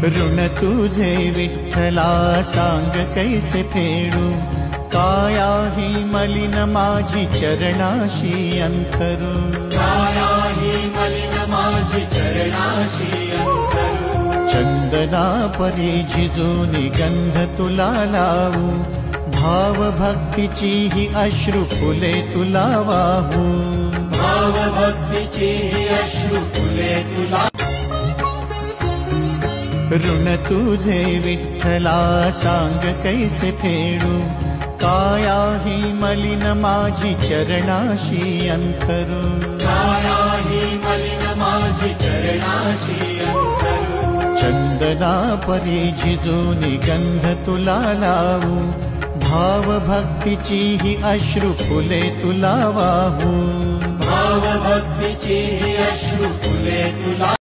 ऋण तुझे विठ्ठला सांग कैसे फेडू, काया ही मलिन माझी चरणाशी अंतरू, काया ही मलिन माझी चरणाशी अंतरू। चंदना परी झिजूनी गंध तुला लावू, भाव भक्तीची ही अश्रु फुले तुला वाहू, भाव भक्तीची ही अश्रु फुले तुला। ऋण तुझे विठ्ठला सांग कैसे फेडू, काया ही मलिन माझी चरणाशी अंतरू, काया ही मलिन माझी चरणाशी अंतरू। चंदना परी झिजूनी गंध तुला लावू, भाव भक्तीची ही अश्रु फुले तुला वाहू, भाव भक्तीची ही अश्रु फुले तुला।